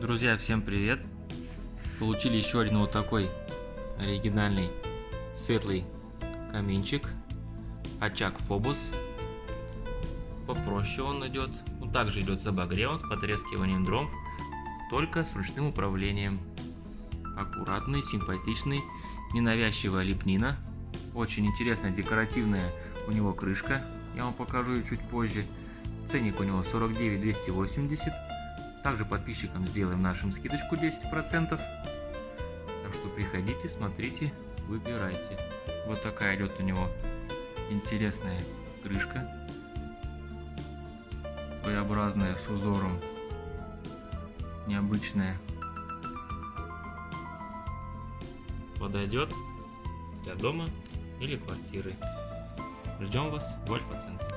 Друзья, всем привет! Получили еще один вот такой оригинальный светлый каминчик. Очаг Phobos. Попроще он идет. Он также идет с обогревом, с потрескиванием дров, только с ручным управлением. Аккуратный, симпатичный, ненавязчивая лепнина. Очень интересная декоративная у него крышка. Я вам покажу ее чуть позже. Ценник у него 49 280. Также подписчикам сделаем нашим скидочку 10%. Так что приходите, смотрите, выбирайте. Вот такая идет у него интересная крышка. Своеобразная, с узором. Необычная. Подойдет для дома или квартиры. Ждем вас в Альфа-центре.